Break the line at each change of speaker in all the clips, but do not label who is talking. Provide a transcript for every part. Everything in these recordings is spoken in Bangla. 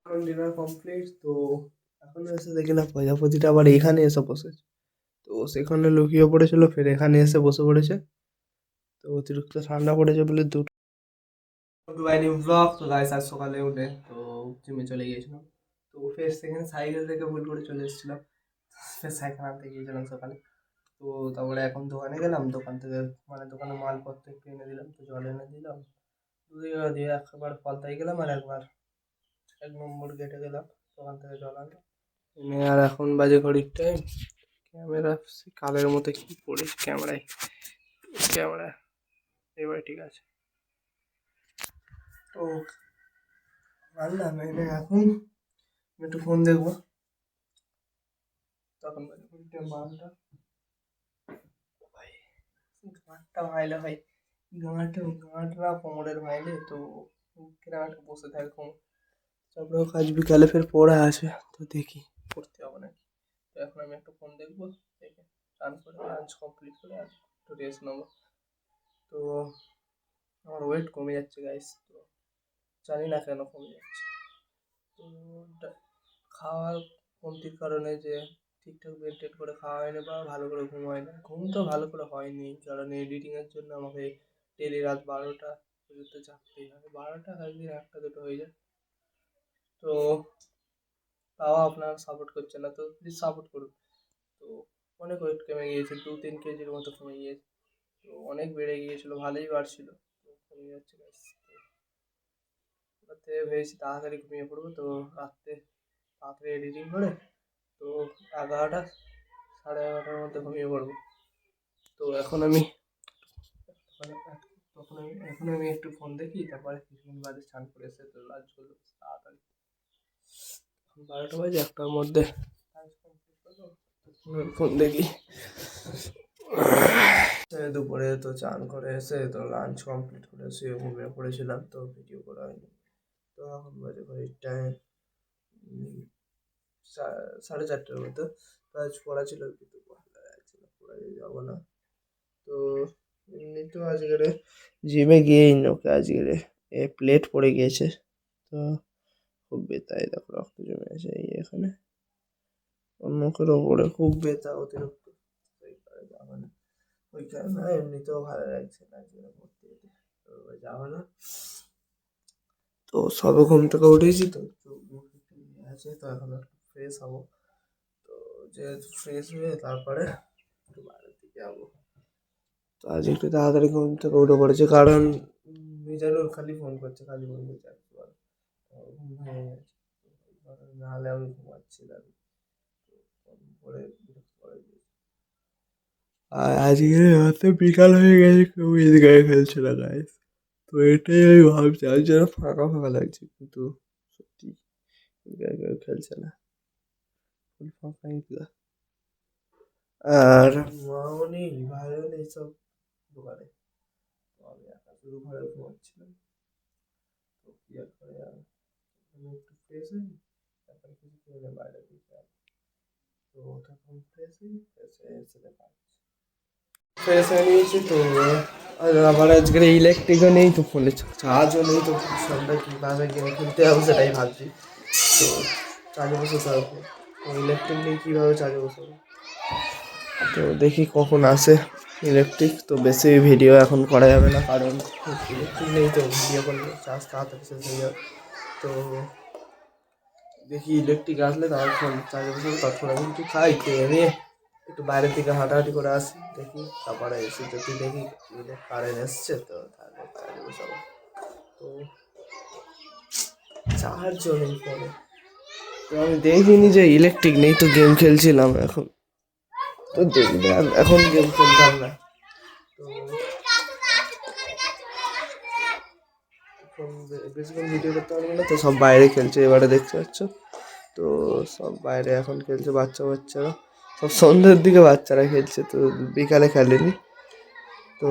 এখন ডিনার কমপ্লিট। তো এখন এসে দেখি না প্রজাপতিটা আবার এখানে এসে বসেছে। তো সেখানে লুকিয়ে পড়েছিল, ফের এখানে এসে বসে পড়েছে। তো অতিরিক্ত ঠান্ডা পড়েছে বলে দুটো নিউ ব্লগ। তো গাইস আজ সকালে উঠে তো জিমে চলে গিয়েছিলাম। তো ফের সেখানে সাইকেল থেকে ভুল করে চলে এসেছিলাম, ফের সাইকেল আনতে গিয়েছিলাম সকালে। তো তারপরে এখন দোকানে গেলাম, দোকান থেকে মানে দোকানে মালপত্র একটু এনে দিলাম, তো জল এনে দিলাম, দিয়ে একবার পলতায় গেলাম আর একবার 1 নম্বর গেটে গেলাম, দোকান থেকে জল আনলাম এনে। আর এখন বাজে ঘড়ির টাইম। ক্যামেরা কালের মতো কি পড়েছে ক্যামেরায়, ক্যামেরা এবার ঠিক আছে। তো আনলাম এনে এখন একটু ফোন দেখবো। তখন বাজে ঘড়ির টাইম 12টা। ভাই গাঁটটা ভাইলে ভাই, গাঁটরা কোমরের ভাইলে। তো কিরকম একটা বসে থাকে কোমর। তারপরে কাজ বিকালে ফের পড়া আছে, তো দেখি পড়তে হবে নাকি। তো এখন আমি একটু ফোন দেখবো, দেখে স্নান করে লাঞ্চ কমপ্লিট করে আর একটু রেস্ট নেবো। তো আমার ওয়েট কমে যাচ্ছে গাইস, তো জানি না কেন কমে যাচ্ছে। তো খাওয়ার কমতির কারণে, যে ঠিকঠাক মেনটেন করে খাওয়া হয়নি বা ভালো করে ঘুম হয় না। ঘুম তো ভালো করে হয়নি, কারণ এডিটিংয়ের জন্য আমাকে ডেলি রাত 12টা পর্যন্ত জাগতেই হয়। 12টা একদিন 1টা 2টো হয়ে যায়। তো তাও আপনারা সাপোর্ট করছে না, তো প্লিজ সাপোর্ট করুন। তো অনেক ওয়েট কমে গিয়েছে, 2-3 কেজির মতো কমে গিয়েছে। তো অনেক বেড়ে গিয়েছিল, ভালোই বাড়ছিল, তো কমে যাচ্ছে গাইস। রাতে ভেবেছি তাড়াতাড়ি ঘুমিয়ে পড়বো, তো রাত্রে তাড়াতাড়ি এডিটিং করে তো 11টা 11:30টার মধ্যে ঘুমিয়ে পড়বো। তো এখন আমি একটু ফোন দেখি, তারপরে কিছুক্ষণ বাদে স্নান করে এসে তো লাঞ্চ করবো তাড়াতাড়ি। 12টা বাজে, 1টার মধ্যে লাঞ্চ কমপ্লিট করবো, ফোন দেখি। দুপুরে তো চান করে এসে তো লাঞ্চ কমপ্লিট করে শুয়ে ঘুমিয়ে পড়েছিলাম, তো ভিডিও করা হয়নি। তো এখন বাজে ঘড়ির টাইম 4:30টার মতো। তো আজ পড়া ছিল, কিন্তু ভালো লাগছে না, পড়াতে যাবো না। তো এমনি তো আজকে জিমে গিয়েই ওকে আজকে প্লেট পড়ে গিয়েছে। তো খুব ব্যথা, এই দেখো রক্ত জমে আছে এই এখানে মুখের ওপরে, খুব ব্যথা অতিরিক্ত। ওই কারণে যাবো না, ওই কারণে এমনিতেও ভালো লাগছে না আজকে পড়তে যেতে, তো যাবো না। তো সবে ঘুম থেকে উঠেছি, তো চোখ মুখ একটু ইয়ে আছে, তো এখন একটু ফ্রেশ হবো। তো যেহেতু ফ্রেশ হয়ে তারপরে একটু বাইরের দিকে যাবো। তো আজ একটু তাড়াতাড়ি ঘুম থেকে উঠে পড়েছে, কারণ মিজানুর খালি ফোন করছে, খালি ফোন করছে একবার। ঘুম ভেঙে গেছে, নাহলে আমি ঘুমাচ্ছিলাম। তো ফোন করে বিরক্ত করে দিয়েছি। আর আজকে রাতে বিকাল হয়ে গেছে, কেউ গায়ে খেলছে না গায়ে। তো এটাই আমি ভাবছি, আজ যেন ফাঁকা ফাঁকা লাগছে, কিন্তু সত্যি গায়ে কেউ খেলছে না, ফুল ফাঁকাই পুরা। আর মাও নেই, ভাইও নেই, সব দোকানে। তো আমি একা শুধু ঘরে ঘুমাচ্ছিলাম। তো কি আর করে, আর আমি একটু ফ্রেশ হই, তারপরে কিছু খেলে বাইরে দিকে যাবো। তো তখন ফ্রেশ হই, ফ্রেশ হয়ে এসে দেখা ফ্রেশ হয়ে নিয়েছি। তো আর আবার আজকের ইলেকট্রিকও নেই, তো ফোনে চার্জও নেই, তো ফোনটা কীভাবে গেম খেলতে হবে সেটাই ভাবছি। তো চার্জে বসাতে হবে, তো ইলেকট্রিক নেই, কীভাবে চার্জে বসাবো। তো দেখি কখন আসে ইলেকট্রিক। তো বেশি ভিডিও এখন করা যাবে না, কারণ ইলেকট্রিক নেই, তো ভিডিও করলে চার্জ তাড়াতাড়ি শেষ হয়ে যাবে। তো দেখি ইলেকট্রিক আসলে তারপর ফোন চার্জে বসাবো। তখন আমি একটু খাই, খেয়ে নিয়ে একটু বাইরের দিকে হাঁটাহাঁটি করে আসি, দেখি তারপরে এসে যদি দেখি কারেন্ট এসছে, তো তাহলে চার্জে বসাবো। তো চার্জও নেই ফোনে, তো আমি দেখিনি যে ইলেকট্রিক নেই, তো গেম খেলছিলাম এখন। তো দেখবে এখন গেম খেলতাম না। তো বেশিক্ষণ ভিডিও করতে পারবো না, তো সব বাইরে খেলছে, এবারে দেখতে পাচ্ছ। তো সব বাইরে এখন খেলছে বাচ্চারা, সব সন্ধ্যের দিকে বাচ্চারা খেলছে, তো বিকালে খেলেনি। তো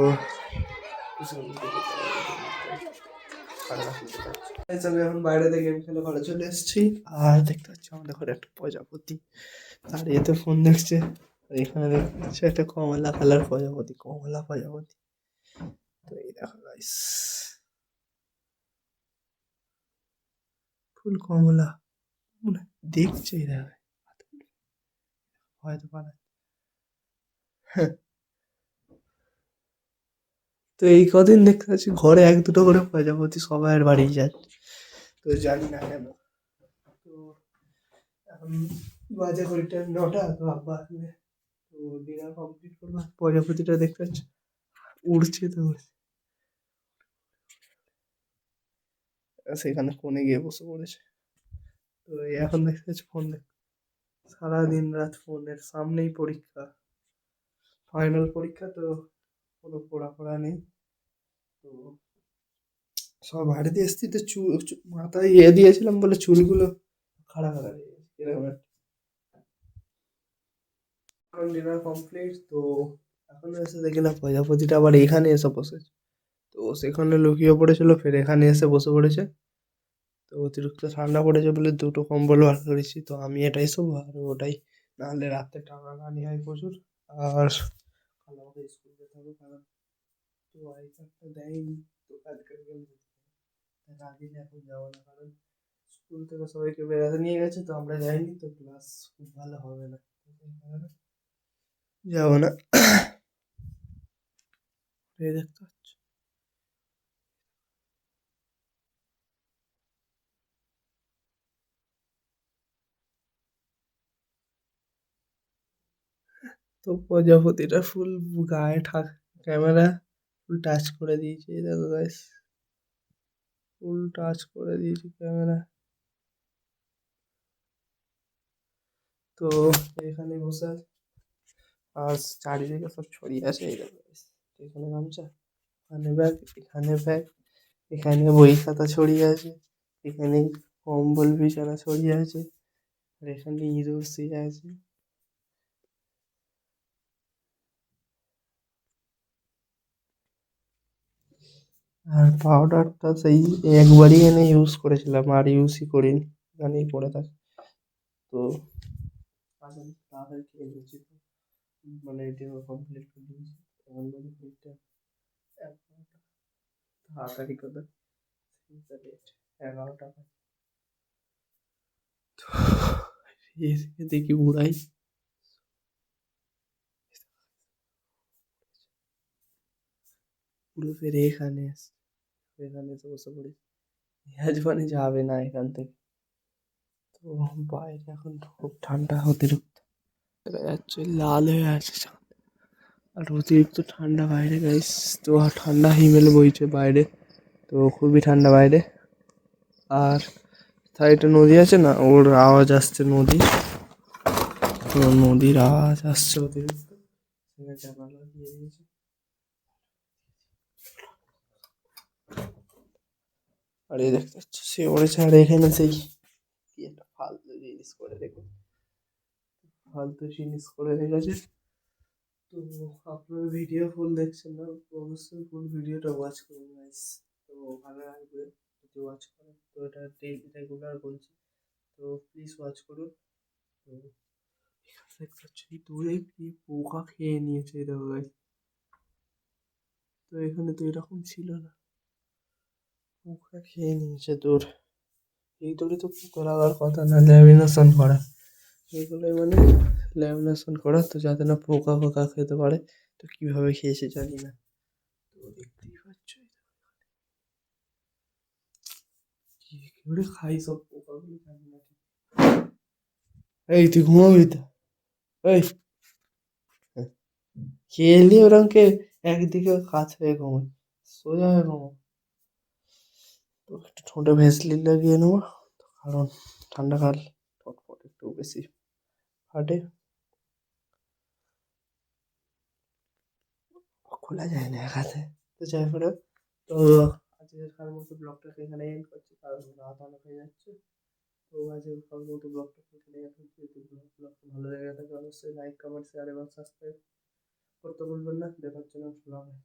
আমি এখন বাইরে থেকে গেম খেলে ঘরে চলে এসেছি। আর দেখতে পাচ্ছি আমাদের ঘরে একটা প্রজাপতি দাঁড়িয়ে তো ফোন দেখছে। এখানে দেখতে পাচ্ছি একটা কমলা কালার প্রজাপতি, কমলা প্রজাপতি। তো এই দেখো গাইস, ফুল কমলা। মনে হয় দেখছে দেখে হয়তো পারে। তো এই কদিন দেখতে পাচ্ছি ঘরে এক দুটো করে প্রজাপতি সবার বাড়ি যাচ্ছে, তো জানি না কেন। তো এখন বাজে ঘড়িটা 9টা, তো আব্বা আসলে তো ডিনার কমপ্লিট করবো। প্রজাপতিটা দেখতে পাচ্ছি উড়ছে, তো উড়ছে। সেখানে কোণে গিয়ে বসে পড়েছে। তো এই এখন দেখতে পাচ্ছি ফোন দেখ, সারাদিন রাত ফোনের সামনেই পরীক্ষা, ফাইনাল পরীক্ষা, তো কোনো পড়া নেই। তো সব বাড়িতে এসছি, তো মাথায় দিয়েছিলাম বলে চুলগুলো খাড়া খাড়া হয়ে গেছে এরকম একটা। এখন ডিনার কমপ্লিট, তো এখন এসে দেখি না প্রজাপতিটা আবার এখানে এসে বসেছে। তো সেখানে লুকিয়ে পড়েছিল, ফের এখানে এসে বসে পড়েছে। তো অতিরিক্ত ঠান্ডা পড়েছে বলে দুটো কম্বল বার করেছি, তো আমি এটাই শোবো আর ওটাই, নাহলে রাতে টানাটানি হয় প্রচুর। আর কাল আমাকে স্কুল যেতে হবে, কারণ তো আই কার্ডটা দেয়নি, তো কালকে রাজি এখন যাবো না, কারণ স্কুল থেকে সবাইকে বেড়াতে নিয়ে গেছে, তো আমরা যাইনি, তো ক্লাস খুব ভালো হবে না, তো সেই কারণে যাবো না। এই দেখতে পাচ্ছ, তো প্রজাপতিটা ফুল গায়ে ক্যামেরা ফুল টাচ করে দিয়েছে, এই দেখো গাইস, ফুল টাচ করে দিয়েছি ক্যামেরা। তো এখানে বসে আছে, আর চারিদিকে সব ছড়িয়ে আছে, এই দেখো guys, এখানে গামছা, এখানে ব্যাগ, এখানে ব্যাগ, এখানে বই খাতা ছড়িয়ে আছে, এখানে কম্বল বিছানা ছড়িয়ে আছে, আর এখানে ইঁদুর শুয়ে আছে। আর পাউডারটা সেই একবারই এনে ইউজ করেছিলাম, আর ইউজই করিনি, এখানেই পড়ে থাকে। তো আসলে তাড়াতাড়ি খেয়ে নিয়েছি, তো মানে এটা কমপ্লিট করে দিয়েছি। এখন যদি এটা তাড়াতাড়ি করে লেট 11টা দেখি উড়াই, পুরো ফের এখানে এখানে এসে বসে পড়ি, আজ মানে যাবে না এখান থেকে। তো বাইরে এখন খুব ঠান্ডা, অতিরিক্ত দেখা যাচ্ছে লাল হয়ে আছে চাঁদ, আর অতিরিক্ত ঠান্ডা বাইরে গাইস। তো ঠান্ডা হিমেল বইছে বাইরে, তো খুবই ঠান্ডা বাইরে। আর সাইডে নদী আছে না, ওর আওয়াজ আসছে নদী, তো নদীর আওয়াজ আসছে অতিরিক্ত, জানালা দিয়ে দিয়েছে। আর এই দেখতে পাচ্ছ সে ওড়েছে, আর এখানে সেই কি একটা ফালতু জিনিস করে রেখেছে। তো আপনার ভিডিও ফুল দেখছেন না, তো অবশ্যই ফুল ভিডিওটা ওয়াচ করুন গাইস, তো ভালো লাগবে যদি ওয়াচ করেন। তো এটা রেগুলার বলছি, তো প্লিজ ওয়াচ করুন। তো এখানে দেখতে পাচ্ছি দূরে কি পোকা খেয়ে নিয়েছে, এই দেখো গাইস। তো এখানে তো এরকম ছিল না, পোকা খেয়ে নিয়েছে দূর। এই দূরে তো পোকা লাগার কথা না, ল্যামিনেশন করা, এইগুলোই মানে ল্যামিনেশন করা, তো যাতে না পোকা ফোকা খেতে পারে। তো কিভাবে খেয়েছে জানি না, তো দেখতেই পাচ্ছ কি করে খাই সব পোকাগুলো জানি না ঠিক। এই তুই ঘুমাবি তো, এই খেয়ে এলি ওরমকে একদিকে কাত হয়ে ঘুমায়, সোজা হয়ে ঘুমাও। তো একটু ঠোঁটে ভেসলিন লাগিয়ে নেবো, তো কারণ ঠান্ডাকাল ঠোঁট ফট একটু বেশি ফাটে, খোলা যায় না এক হাতে। তো যাই হোক, তো আজকের মতো ব্লগটাকে এখানে এন্ড করছি, কারণ রাত অনেক হয়ে যাচ্ছে। তো আজকের মতো ব্লগটা এখানে এন্ড করছি। যদি ব্লগটা ভালো লেগে থাকে অবশ্যই লাইক কমেন্ট শেয়ার এবং সাবস্ক্রাইব করতে ভুলবেন না। দেখার জন্য ব্লগে।